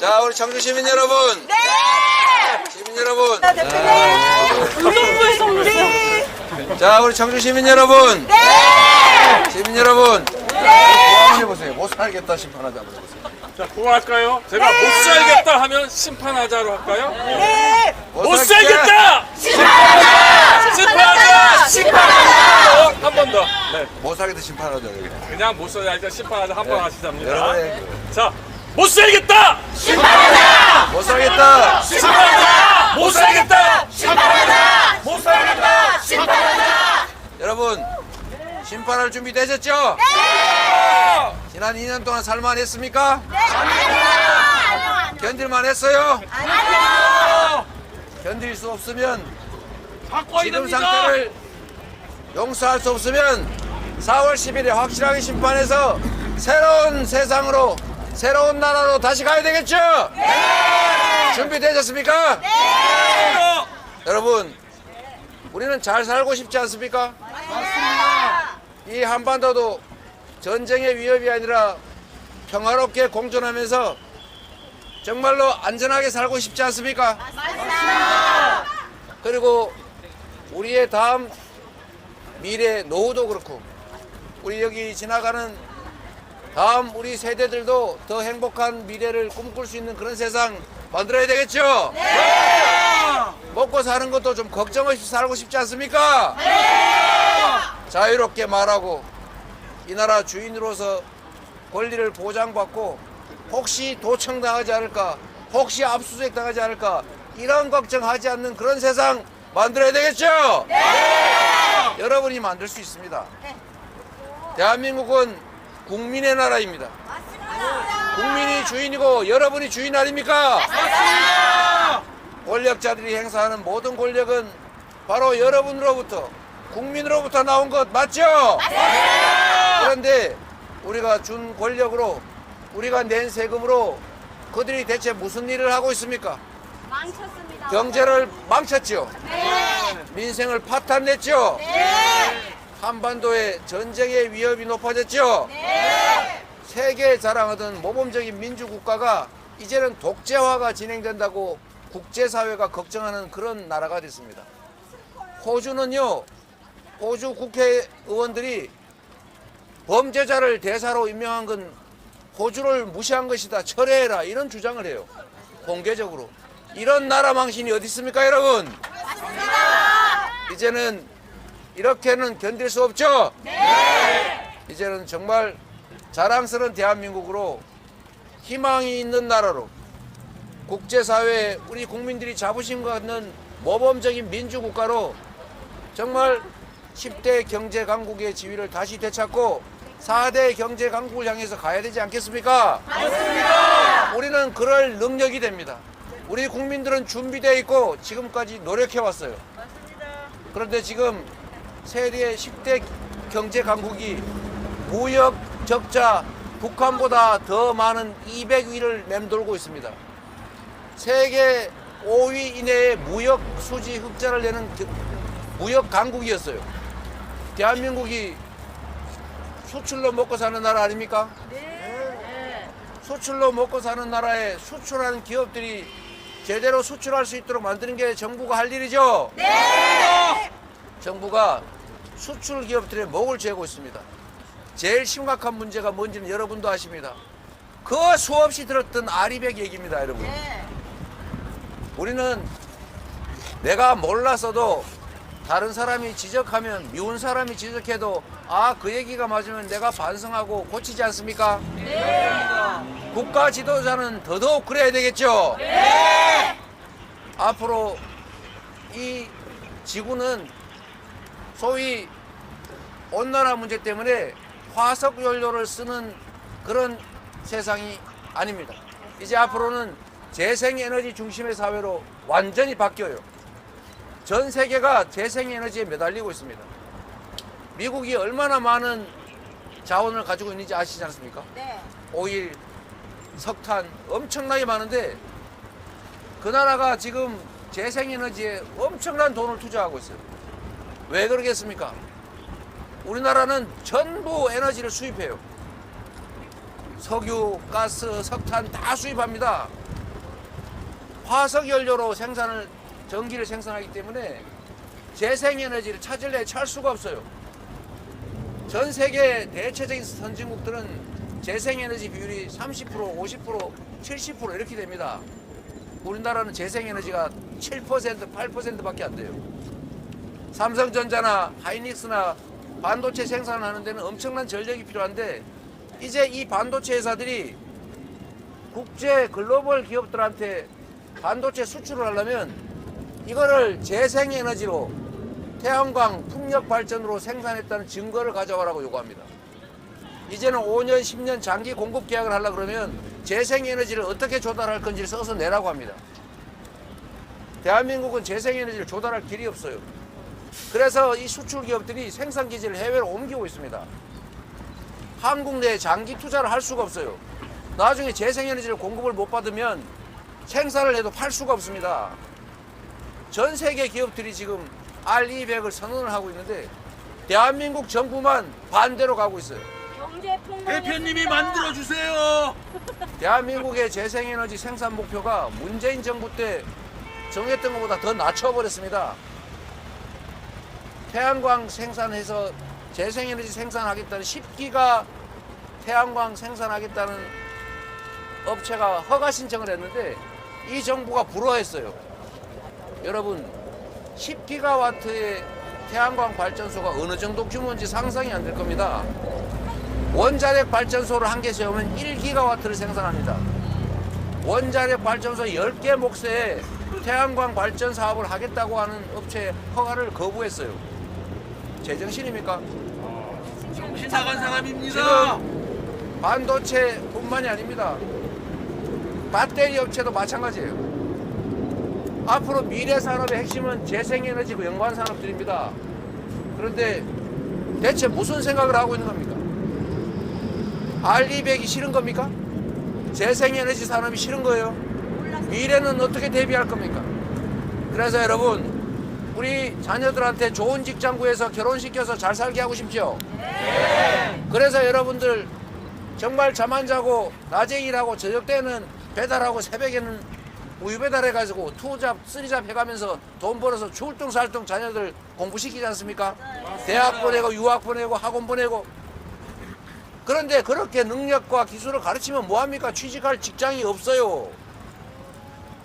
자, 우리 청주 시민 여러분. 네! 시민 여러분. 대표님! 우리! 자, 우리 청주 시민 여러분. 네! 시민 여러분. 네! 해보세요. 못 살겠다 심판하자. 해보세요. 자, 그거 할까요? 제가 못 살겠다 하면 심판하자로 할까요? 네! 못 살겠다! 심판하자! 심판하자! 심판하자! 한 번 더. 네. 못 살겠다 심판하자. 여기. 그냥 못 살겠다 심판하자 한 번 하시답니다. 여러분의 자, 못 살겠다! 심판하자! 못 살겠다. 심판하자! 못 살겠다! 심판하자! 못 살겠다! 심판하자! 여러분 심판할 준비 되셨죠? 네! 지난 2년 동안 살만 했습니까? 네! 아니요! 견딜만 했어요? 아니요! 견딜 수 없으면 바꿔야 지금 됩니다! 상태를 용서할 수 없으면 4월 10일에 확실하게 심판해서 새로운 세상으로 새로운 나라로 다시 가야 되겠죠? 네! 준비되셨습니까? 네! 여러분 우리는 잘 살고 싶지 않습니까? 맞습니다! 이 한반도도 전쟁의 위협이 아니라 평화롭게 공존하면서 정말로 안전하게 살고 싶지 않습니까? 맞습니다! 그리고 우리의 다음 미래 노후도 그렇고 우리 여기 지나가는 다음 우리 세대들도 더 행복한 미래를 꿈꿀 수 있는 그런 세상 만들어야 되겠죠? 먹고 사는 것도 좀 걱정 없이 살고 싶지 않습니까? 자유롭게 말하고 이 나라 주인으로서 권리를 보장받고 혹시 도청당하지 않을까 혹시 압수수색 당하지 않을까 이런 걱정하지 않는 그런 세상 만들어야 되겠죠? 여러분이 만들 수 있습니다. 대한민국은 국민의 나라입니다. 국민이 주인이고 여러분이 주인 아닙니까? 권력자들이 행사하는 모든 권력은 바로 여러분으로부터 국민으로부터 나온 것 맞죠? 그런데 우리가 준 권력으로 우리가 낸 세금으로 그들이 대체 무슨 일을 하고 있습니까? 망쳤습니다. 경제를 망쳤죠. 네! 민생을 파탄냈죠. 네! 한반도에 전쟁의 위협이 높아졌죠. 네! 세계에 자랑하던 모범적인 민주국가가 이제는 독재화가 진행된다고 국제사회가 걱정하는 그런 나라가 됐습니다. 호주는요, 호주 국회의원들이 범죄자를 대사로 임명한 건 호주를 무시한 것이다, 철회해라 이런 주장을 해요. 공개적으로. 이런 나라 망신이 어디 있습니까, 여러분? 맞습니다! 이제는 이렇게는 견딜 수 없죠? 네! 이제는 정말 자랑스러운 대한민국으로 희망이 있는 나라로 국제사회에 우리 국민들이 자부심 갖는 모범적인 민주국가로 정말 10대 경제강국의 지위를 다시 되찾고 4대 경제강국을 향해서 가야 되지 않겠습니까? 맞습니다! 우리는 그럴 능력이 됩니다. 우리 국민들은 준비되어 있고 지금까지 노력해왔어요. 그런데 지금 세계 10대 경제강국이 무역 적자 북한보다 더 많은 200위를 맴돌고 있습니다. 세계 5위 이내에 무역 수지 흑자를 내는 무역 강국이었어요. 대한민국이 수출로 먹고 사는 나라 아닙니까? 수출로 먹고 사는 나라에 수출하는 기업들이 제대로 수출할 수 있도록 만드는 게 정부가 할 일이죠? 네! 정부가 수출 기업들의 목을 죄고 있습니다. 제일 심각한 문제가 뭔지는 여러분도 아십니다. 그 수없이 들었던 아리백 얘기입니다, 여러분. 네! 우리는 내가 몰랐어도 다른 사람이 지적하면 미운 사람이 지적해도 아, 그 얘기가 맞으면 내가 반성하고 고치지 않습니까? 네. 국가 지도자는 더더욱 그래야 되겠죠? 네! 앞으로 이 지구는 소위 온난화 문제 때문에 화석 연료를 쓰는 그런 세상이 아닙니다. 이제 앞으로는 재생에너지 중심의 사회로 완전히 바뀌어요. 전 세계가 재생에너지에 매달리고 있습니다. 미국이 얼마나 많은 자원을 가지고 있는지 아시지 않습니까? 네! 오일, 석탄 엄청나게 많은데 그 나라가 지금 재생에너지에 엄청난 돈을 투자하고 있어요. 왜 그러겠습니까? 우리나라는 전부 에너지를 수입해요. 석유, 가스, 석탄 다 수입합니다. 화석 연료로 전기를 생산하기 때문에 재생에너지를 찾을래 찾을 수가 없어요. 전 세계 대체적인 선진국들은 재생에너지 비율이 30%, 50%, 70% 이렇게 됩니다. 우리나라는 재생에너지가 7%, 8%밖에 안 돼요. 삼성전자나 하이닉스나 반도체 생산하는 데는 엄청난 전력이 필요한데 이제 이 반도체 회사들이 국제 글로벌 기업들한테 반도체 수출을 하려면 이거를 재생에너지로 태양광 풍력 발전으로 생산했다는 증거를 가져와라고 요구합니다. 이제는 5년, 10년 장기 공급 계약을 하려고 그러면 재생에너지를 어떻게 조달할 건지를 써서 내라고 합니다. 대한민국은 재생에너지를 조달할 길이 없어요. 그래서 이 수출 기업들이 생산 기지를 해외로 옮기고 있습니다. 한국 내에 장기 투자를 할 수가 없어요. 나중에 재생에너지를 공급을 못 받으면 생산을 해도 팔 수가 없습니다. 전 세계 기업들이 지금 R200을 선언을 하고 있는데 대한민국 정부만 반대로 가고 있어요. 대표님이 만들어 주세요. 대한민국의 재생에너지 생산 목표가 문재인 정부 때 정했던 것보다 더 낮춰버렸습니다. 태양광 생산해서 재생에너지 생산하겠다는 10기가 태양광 생산하겠다는 업체가 허가 신청을 했는데 이 정부가 불허했어요. 여러분 10기가와트의 태양광 발전소가 어느 정도 규모인지 상상이 안 될 겁니다. 원자력 발전소를 한 개 세우면 1기가와트를 생산합니다. 원자력 발전소 10개 몫에 태양광 발전 사업을 하겠다고 하는 업체 허가를 거부했어요. 제정신입니까? 정신 나간 사람입니다. 지금 반도체뿐만이 아닙니다. 배터리 업체도 마찬가지예요. 앞으로 미래 산업의 핵심은 재생에너지고 연관 산업들입니다. 그런데 대체 무슨 생각을 하고 있는 겁니까? R200이 싫은 겁니까? 재생에너지 산업이 싫은 거예요? 미래는 어떻게 대비할 겁니까? 그래서 여러분 우리 자녀들한테 좋은 직장 구해서 결혼시켜서 잘 살게 하고 싶죠? 그래서 여러분들 정말 잠 안 자고 낮에 일하고 저녁 때는 배달하고 새벽에는 우유 배달해가지고 2잡, 3잡 해가면서 돈 벌어서 출동살동 자녀들 공부시키지 않습니까? 대학 보내고 유학 보내고 학원 보내고. 그런데 그렇게 능력과 기술을 가르치면 뭐합니까? 취직할 직장이 없어요.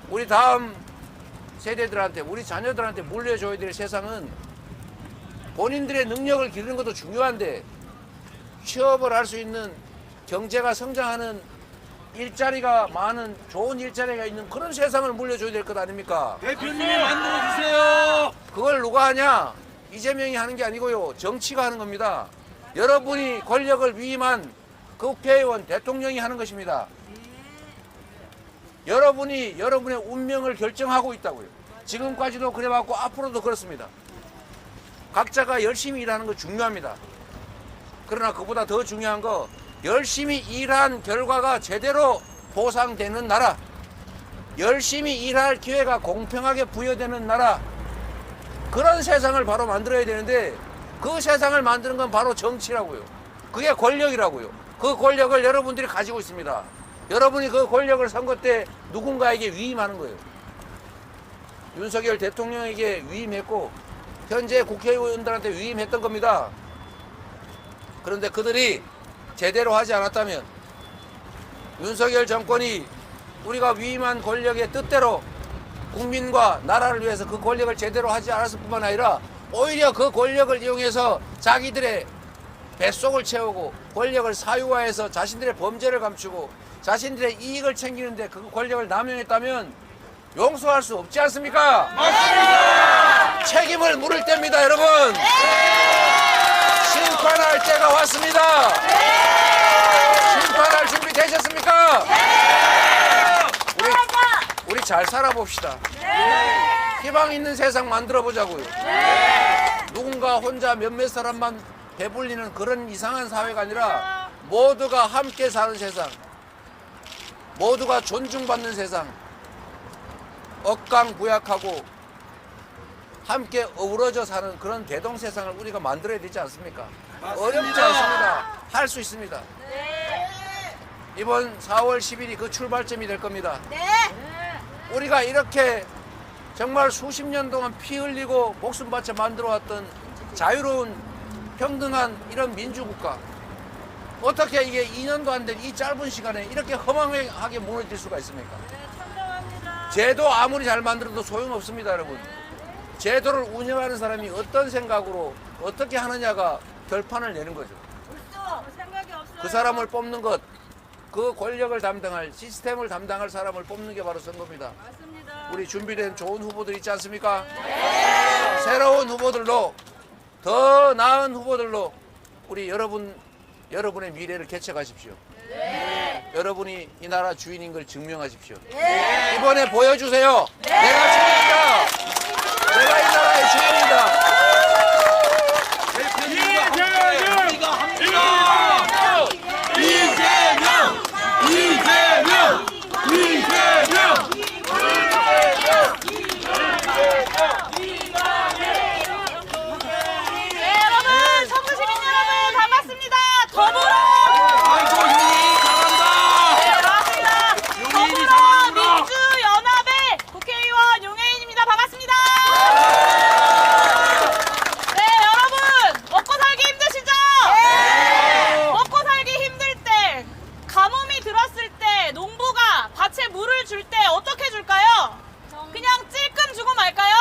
우리 다음 세대들한테 우리 자녀들한테 물려줘야 될 세상은 본인들의 능력을 기르는 것도 중요한데 취업을 할 수 있는 경제가 성장하는 일자리가 많은 좋은 일자리가 있는 그런 세상을 물려줘야 될 것 아닙니까? 대표님이 만들어 주세요. 그걸 누가 하냐? 이재명이 하는 게 아니고요. 정치가 하는 겁니다. 여러분이 권력을 위임한 국회의원, 대통령이 하는 것입니다. 여러분이 여러분의 운명을 결정하고 있다고요. 지금까지도 그래왔고 앞으로도 그렇습니다. 각자가 열심히 일하는 거 중요합니다. 그러나 그보다 더 중요한 거 열심히 일한 결과가 제대로 보상되는 나라, 열심히 일할 기회가 공평하게 부여되는 나라, 그런 세상을 바로 만들어야 되는데 그 세상을 만드는 건 바로 정치라고요. 그게 권력이라고요. 그 권력을 여러분들이 가지고 있습니다. 여러분이 그 권력을 선거 때 누군가에게 위임하는 거예요. 윤석열 대통령에게 위임했고 현재 국회의원들한테 위임했던 겁니다. 그런데 그들이 제대로 하지 않았다면 윤석열 정권이 우리가 위임한 권력의 뜻대로 국민과 나라를 위해서 그 권력을 제대로 하지 않았을 뿐만 아니라 오히려 그 권력을 이용해서 자기들의 뱃속을 채우고 권력을 사유화해서 자신들의 범죄를 감추고 자신들의 이익을 챙기는데 그 권력을 남용했다면 용서할 수 없지 않습니까? 맞습니다. 책임을 물을 때입니다, 여러분. 심판할 때가 왔습니다. 심판할 준비 되셨습니까? 우리 잘 살아봅시다. 희망 있는 세상 만들어 보자고요. 누군가 혼자 몇몇 사람만 배불리는 그런 이상한 사회가 아니라 모두가 함께 사는 세상, 모두가 존중받는 세상, 억강부약하고 함께 어우러져 사는 그런 대동세상을 우리가 만들어야 되지 않습니까? 맞습니다. 어렵지 않습니다. 할 수 있습니다. 이번 4월 10일이 그 출발점이 될 겁니다. 우리가 이렇게 정말 수십 년 동안 피 흘리고 목숨 바쳐 만들어왔던 자유로운 평등한 이런 민주국가, 어떻게 이게 2년도 안 된 이 짧은 시간에 이렇게 허망하게 무너질 수가 있습니까? 제도 아무리 잘 만들어도 소용없습니다, 여러분. 제도를 운영하는 사람이 어떤 생각으로 어떻게 하느냐가 결판을 내는 거죠. 그 사람을 뽑는 것, 그 권력을 담당할, 시스템을 담당할 사람을 뽑는 게 바로 선거입니다. 우리 준비된 좋은 후보들 있지 않습니까? 새로운 후보들로, 더 나은 후보들로 우리 여러분의 미래를 개척하십시오. 여러분이 이 나라 주인인 걸 증명하십시오. 이번에 보여주세요. 내가 주인이다. 내가 이 나라의 주인이다. 우리가 합니다. 이재명! 이재명! 이재명! 네, 여러분, 서구 시민 여러분 반갑습니다. 더불어 아이고, 용인이 잘한다. 네, 반갑습니다. 용인이 더불어 잘한다. 민주연합의 국회의원 용혜인입니다. 반갑습니다. 네, 여러분 먹고 살기 힘드시죠? 먹고 살기 힘들 때, 가뭄이 들었을 때, 농부가 밭에 물을 줄 때 어떻게 줄까요? 그냥 찔끔 주고 말까요?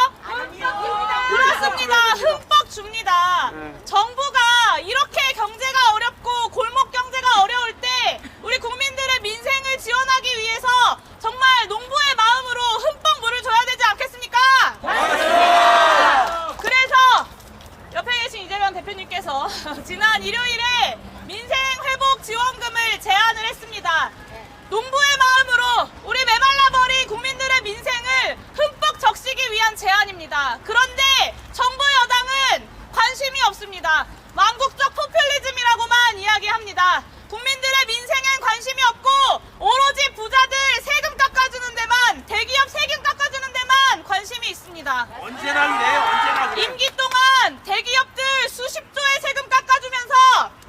그렇습니다. 흠뻑 줍니다. 정부가 이렇게 경제가 어렵고 골목 경제가 어려울 때 우리 국민들의 민생을 지원하기 위해서 정말 농부의 마음으로 흠뻑 물을 줘야 되지 않겠습니까? 그래서 옆에 계신 이재명 대표님께서 지난 일요일에 민생 회복 지원금을 제안을 했습니다. 농부의 마음으로 우리 메말라버린 국민들의 민생을 흠뻑 적시기 위한 제안입니다. 그런데 정부 여당은 관심이 없습니다. 망국적 포퓰리즘이라고만 이야기합니다. 국민들의 민생엔 관심이 없고 오로지 부자들 세금 깎아주는 데만, 대기업 세금 깎아주는 데만 관심이 있습니다. 언제나 그래, 언제나 그래. 임기 동안 대기업들 수십조의 세금 깎아주면서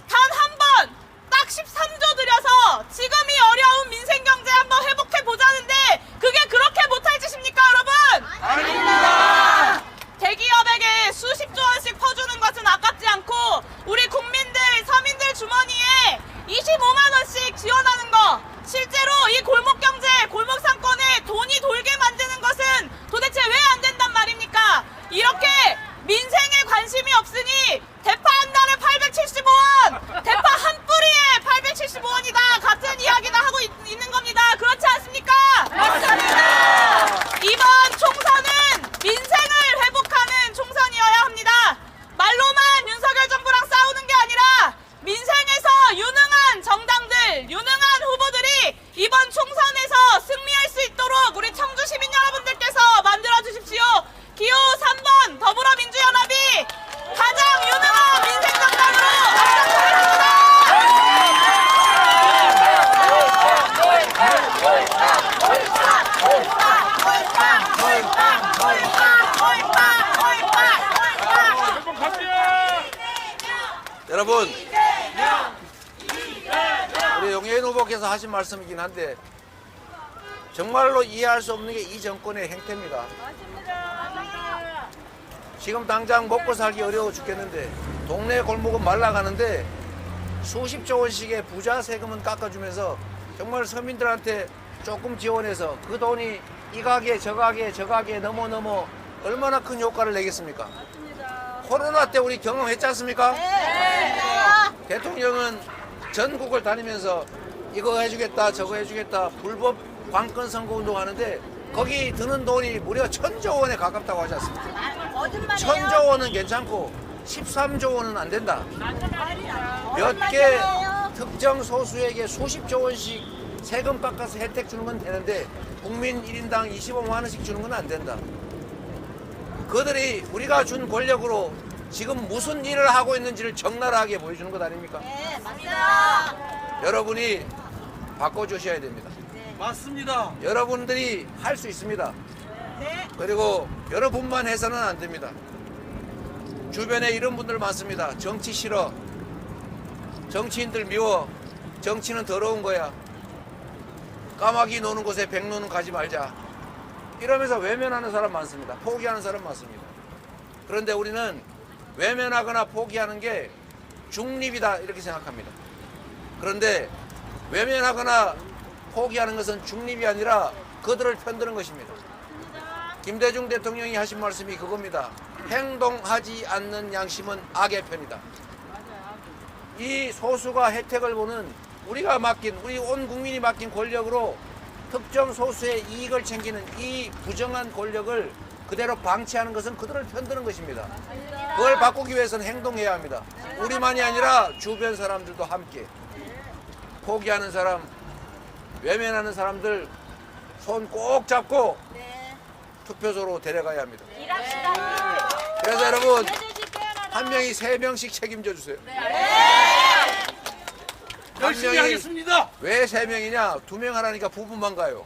단 한 번 딱 13조 들여서 지금이 어려운 민생 경제 한번 회복해 보자는데 그게 그렇게 못할 짓입니까, 여러분? 아닙니다. 대기업에게 수십조 원씩 퍼주는 것은 아깝지 않고 우리 국민들, 서민들 주머니에 25만 원씩 지원하는 거, 실제로 이 골목 경제, 골목 상권에 돈이 돌게 만드는 것은 도대체 왜 안 된단 말입니까? 이렇게 민생에 관심이 없으니 대파 한 달에 875원, 대파 한 뿌리에 875원이다. 같은 이야기나 하고 있는 겁니다. 그렇지 않습니까? 맞습니다. 이번 총선은 민생을 회복하는 총선이어야 합니다. 말로만 윤석열 정부랑 싸우는 게 아니라 민생에서 유능한 정당들, 유능한 후보들이 이번 총선에서 승리할 수 있도록 우리 청주 시민 여러분들께서 만들어 주십시오. 기호 3번 더불어민주연합이 가장 유능한 민생 정당으로 앞장서겠습니다. 여러분, 우리 용혜인 후보께서 하신 말씀이긴 한데 정말로 이해할 수 없는 게 이 정권의 행태입니다. 지금 당장 먹고 살기 어려워 죽겠는데 동네 골목은 말라가는데 수십조 원씩의 부자 세금은 깎아주면서 정말 서민들한테 조금 지원해서 그 돈이 이 가게 저 가게 저 가게 넘어 얼마나 큰 효과를 내겠습니까? 코로나 때 우리 경험했지 않습니까? 대통령은 전국을 다니면서 이거 해주겠다 저거 해주겠다 불법 관권 선거 운동하는데 거기 드는 돈이 무려 1000조 원에 가깝다고 하지 않습니까? 1000조 원은 괜찮고 13조 원은 안 된다. 몇 개 특정 소수에게 수십조 원씩 세금 깎아서 혜택 주는 건 되는데 국민 1인당 25만 원씩 주는 건 안 된다. 그들이 우리가 준 권력으로 지금 무슨 일을 하고 있는지를 적나라하게 보여주는 것 아닙니까? 네, 맞습니다. 여러분이 바꿔주셔야 됩니다. 맞습니다. 여러분들이 할 수 있습니다. 네. 그리고 여러분만 해서는 안 됩니다. 주변에 이런 분들 많습니다. 정치 싫어. 정치인들 미워. 정치는 더러운 거야. 까마귀 노는 곳에 백 노는 가지 말자. 이러면서 외면하는 사람 많습니다. 포기하는 사람 많습니다. 그런데 우리는 외면하거나 포기하는 게 중립이다 이렇게 생각합니다. 그런데 외면하거나 포기하는 것은 중립이 아니라 그들을 편드는 것입니다. 김대중 대통령이 하신 말씀이 그겁니다. 행동하지 않는 양심은 악의 편이다. 이 소수가 혜택을 보는 우리가 맡긴 우리 온 국민이 맡긴 권력으로 특정 소수의 이익을 챙기는 이 부정한 권력을 그대로 방치하는 것은 그들을 편드는 것입니다. 그걸 바꾸기 위해서는 행동해야 합니다. 우리만이 아니라 주변 사람들도 함께 포기하는 사람, 외면하는 사람들 손 꼭 잡고 투표소로 데려가야 합니다. 그래서 여러분 한 명이 3명씩 책임져 주세요. 열심히 하겠습니다. 왜 3명이냐? 2명 하라니까 부부만 가요.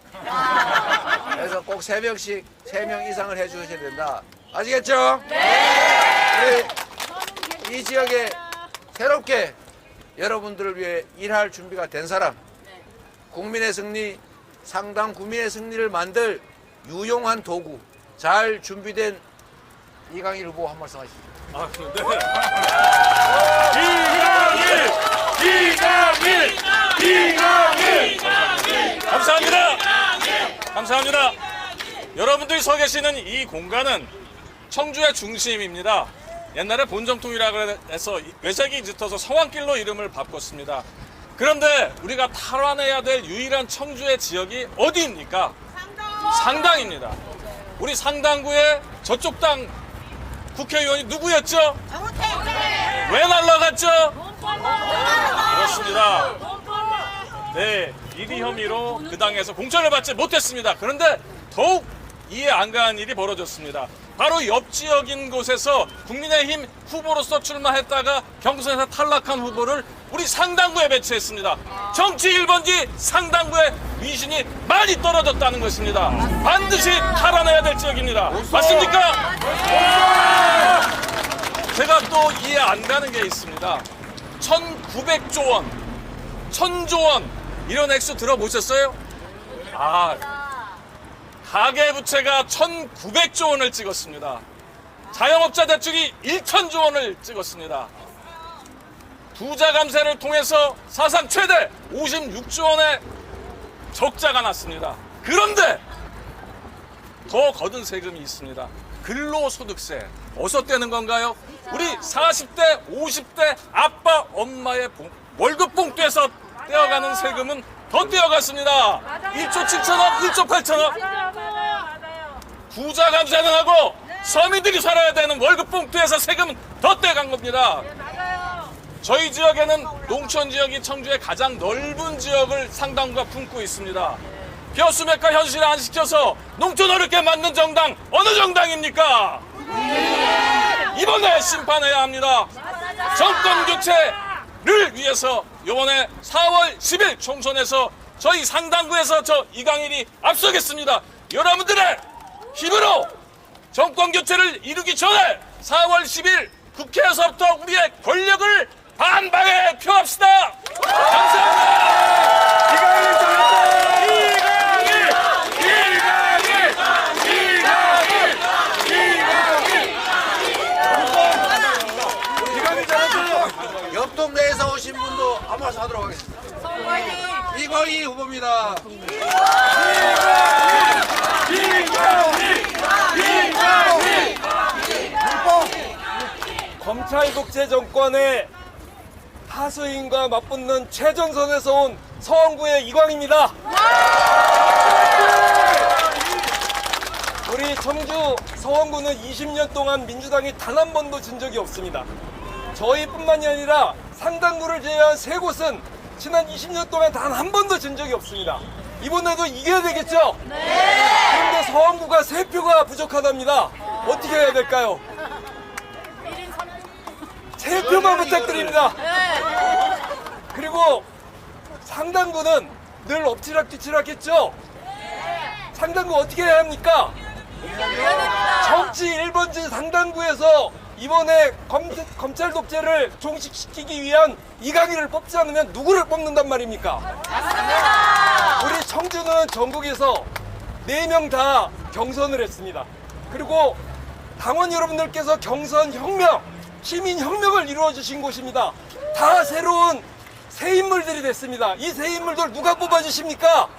그래서 꼭 3명씩 3명 이상을 해주셔야 된다. 아시겠죠? 네. 이 지역에 새롭게 여러분들을 위해 일할 준비가 된 사람, 국민의 승리, 상당 국민의 승리를 만들 유용한 도구, 잘 준비된 이강일 후보 한 말씀 하시죠. 아, 네. 이강일! 감사합니다. 여러분들이 서 계시는 이 공간은 청주의 중심입니다. 옛날에 본정통이라고 해서 외색이 짙어서 성황길로 이름을 바꿨습니다. 그런데 우리가 탈환해야 될 유일한 청주의 지역이 어디입니까? 상당입니다. 우리 상당구의 저쪽 당 국회의원이 누구였죠? 왜 날라갔죠? 그렇습니다. 네, 비리 혐의로 그 당에서 공천을 받지 못했습니다. 그런데 더욱 이해 안 가는 일이 벌어졌습니다. 바로 옆 지역인 곳에서 국민의힘 후보로서 출마했다가 경선에서 탈락한 후보를 우리 상당구에 배치했습니다. 정치 1번지 상당구의 위신이 많이 떨어졌다는 것입니다. 반드시 탈환해야 될 지역입니다. 맞습니까? 제가 또 이해 안 가는 게 있습니다. 1900조 원, 1000조 원 이런 액수 들어보셨어요? 가계부채가 1900조 원을 찍었습니다. 자영업자 대출이 1000조 원을 찍었습니다. 부자 감세를 통해서 사상 최대 56조 원의 적자가 났습니다. 그런데 더 거둔 세금이 있습니다. 근로소득세. 어디서 떼는 건가요? 우리 40대, 50대 아빠, 엄마의 월급 봉투에서 떼어가는 세금은 더 떼어갔습니다. 1조 7천억, 1조 8천억. 부자 감세는 하고 서민들이 살아야 되는 월급 봉투에서 세금은 더 떼어간 겁니다. 저희 지역에는 농촌 지역이 청주의 가장 넓은 지역을 상당구가 품고 있습니다. 벼수맥과 현실을 안 시켜서 농촌 어렵게 만든 정당 어느 정당입니까? 이번에 심판해야 합니다. 정권 교체를 위해서 이번에 4월 10일 총선에서 저희 상당구에서 저 이강일이 앞서겠습니다. 여러분들의 힘으로 정권 교체를 이루기 전에 4월 10일 국회에서부터 우리의 권력을 반방에 표합시다. 감사합니다. 이강일 잘했어요. 옆 동네에서 오신 분도 아마 사도록 하겠습니다. 이광희 후보입니다. 검찰 독재 정권의 하수인과 맞붙는 최전선에서 온 서원구의 이광입니다. 우리 청주 서원구는 20년 동안 민주당이 단 한 번도 진 적이 없습니다. 저희뿐만이 아니라 상당구를 제외한 세 곳은 지난 20년 동안 단 한 번도 진 적이 없습니다. 이번에도 이겨야 되겠죠? 그런데 서원구가 3표가 부족하답니다. 어떻게 해야 될까요? 3표만 부탁드립니다. 그리고 상당구는 늘 엎치락뒤치락 했죠? 상당구 어떻게 해야 합니까? 정치 1번지 상당구에서 이번에 검찰 독재를 종식시키기 위한 이강일을 뽑지 않으면 누구를 뽑는단 말입니까? 우리 청주는 전국에서 4명 다 경선을 했습니다. 그리고 당원 여러분들께서 경선 혁명, 시민 혁명을 이루어 주신 곳입니다. 다 새로운 새 인물들이 됐습니다. 이 새 인물들 누가 뽑아주십니까?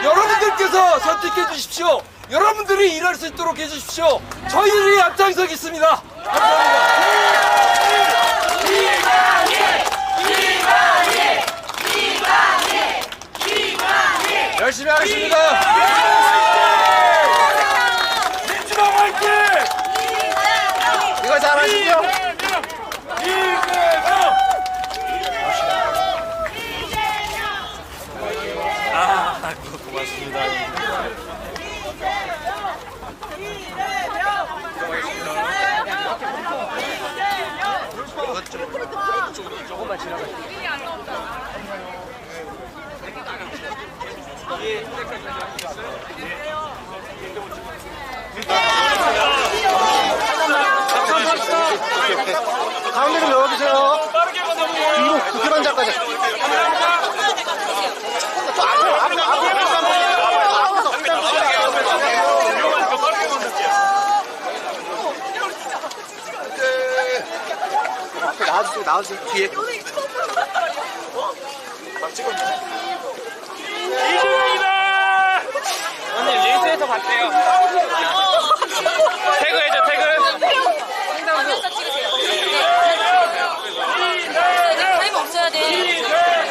여러분들께서 선택해 주십시오. 여러분들이 일할 수 있도록 해주십시오. 저희들이 앞장서겠습니다. 감사합니다. 열심히 하겠습니다. 민주당 화이팅! 이거 잘하시죠? 고맙습니다. 가운데 좀 열어주세요. 뒤로 국회의원 앉아까지. 나와주세요, 나와주세요. 뒤에. 이준영이다! 언니 리스트에서 봤대요. 태그해줘, 태그. 타임 없어야 돼.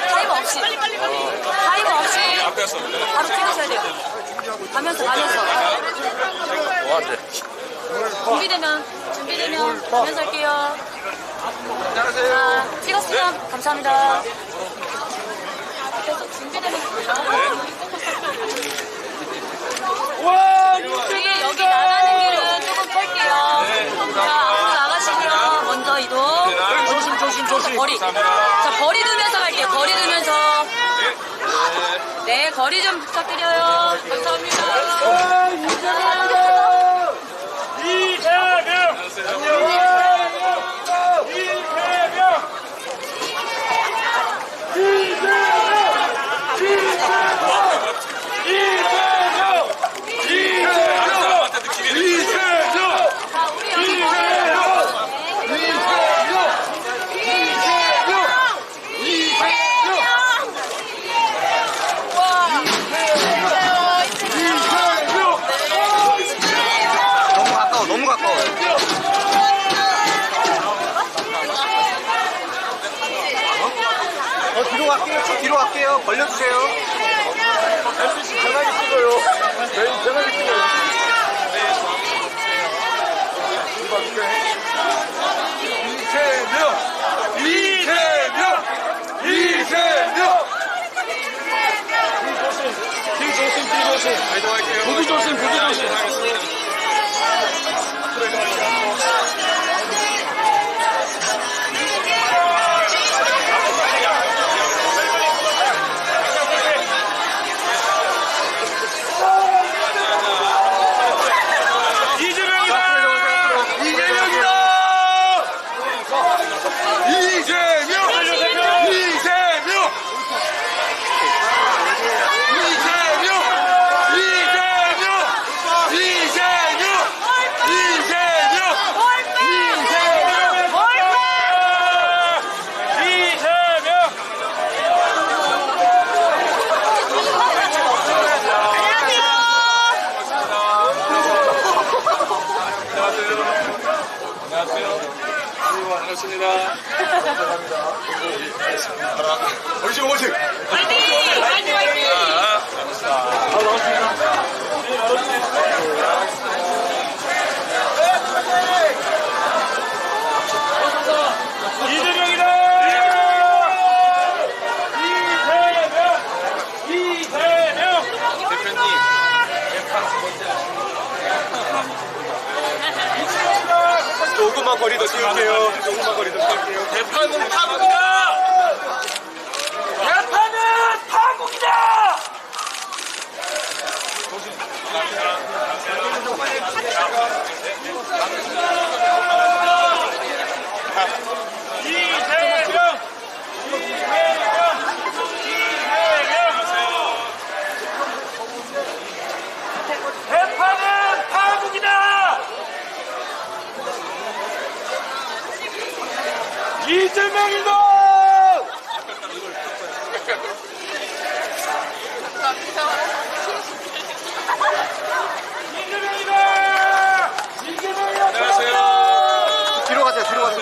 타임 없이. 타임 없이. 바로 찍으셔야 돼요. 가면서. 준비되면 가면서 할게요. 안녕하세요. 자, 찍었으면 감사합니다. 준비되면 우리 여기 나가는 길은 조금 뺄게요. 자, 앞으로 나가시면 먼저 이동. 조심. 거리. 자, 거리 두면서 갈게요. 거리 두면서. 네, 거리 좀 부탁드려요. 감사합니다. 자, 우리 여기 너무 가까워. 뒤로 갈게요. 벌려주세요. 전화기 찍어요. 전화기 찍어요. 이재명! 보기 조심. 조금만 거리 더 찍을게요. 대파는 파국이다! 대파는 파국이다! 이재명! 이재명이다! 안녕하세요. 뒤로 가세요, 뒤로 가세요.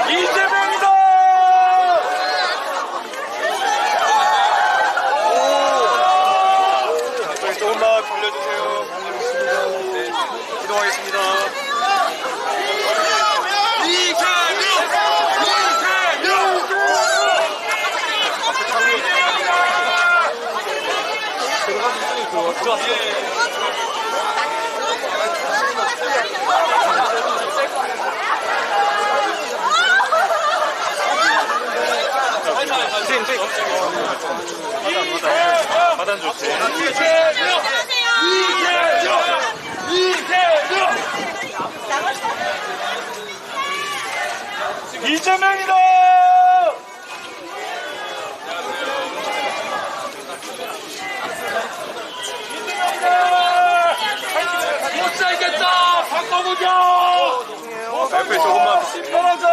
이재명이다! 저희 조금만 돌려주세요. 네, 이동하겠습니다. 바단 좋지. 이재명이다! 못 살겠다! 바꿔보자! 옆에 조금만. 떨어져!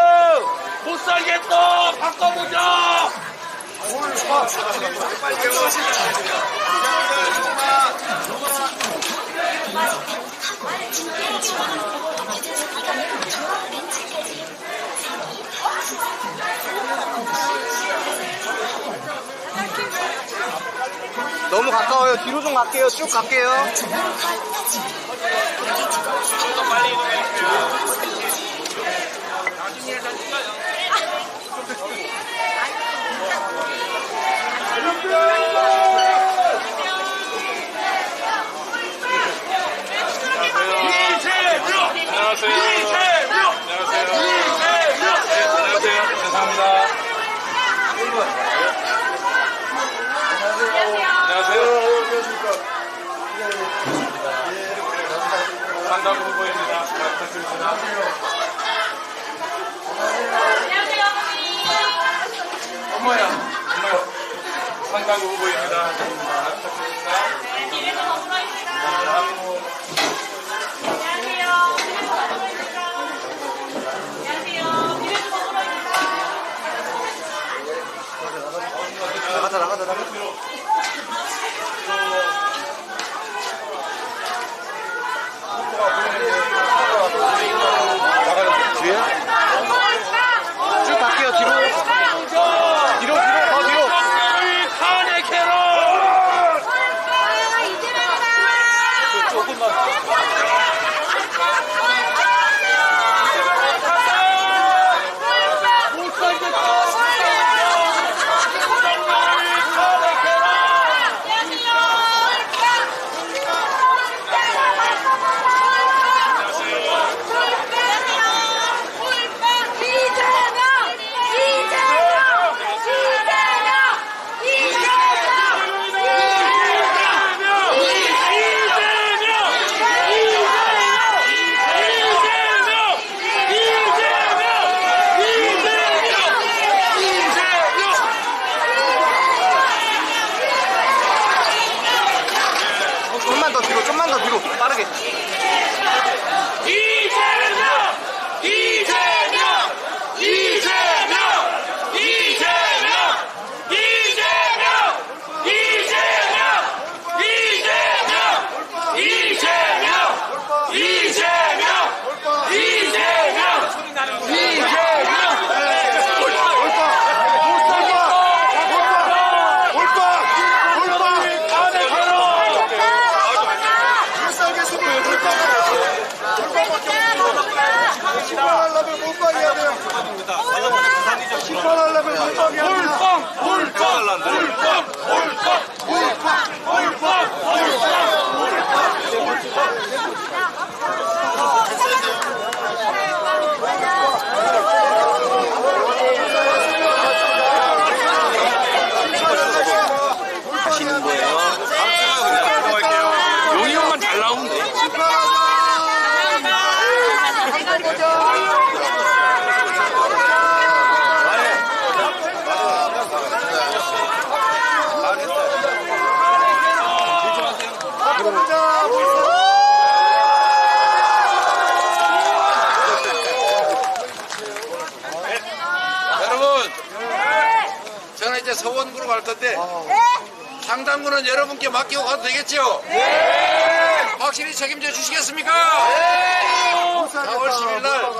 못 살겠다! 바꿔보자! 너무 가까워요. 뒤로 좀 갈게요. 쭉 갈게요. 상당 후보입니다. 부탁드립니다. 엄마야. 상당 후보입니다. 부탁드립니다. 나가자. 뒤에? 쭉 갈게요, 뒤로. 뒤로, 더 뒤로. 좀만 더 뒤로. 빠르게. 심판하려면 몰빵해야 돼요. 심판하려면 몰빵해야 하시는 거예요. 용이형만 잘 나오면 돼. 심판하자. 서원구로 갈 건데 상당구는 여러분께 맡기고 가도 되겠죠? 네! 확실히 책임져 주시겠습니까? 네! 4월 10일 날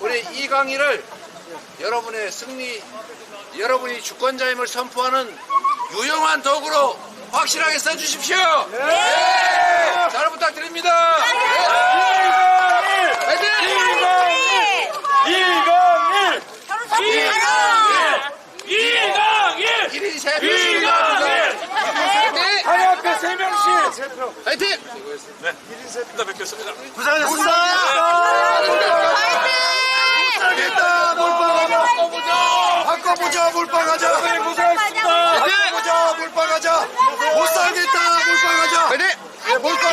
우리 이 강의를 여러분의 승리, 여러분이 주권자임을 선포하는 유용한 도구로 확실하게 써주십시오. 네! 잘 부탁드립니다. 화이팅! 이강일! 1인 3명. 하나앞에 3명씩! 화이팅! 이따 뵙겠습니다. 살겠다 몰빵하자. 바꿔보자 몰빵하자. 바꿔보자 몰빵하자. 못 살겠다 몰빵하자. 몰빵.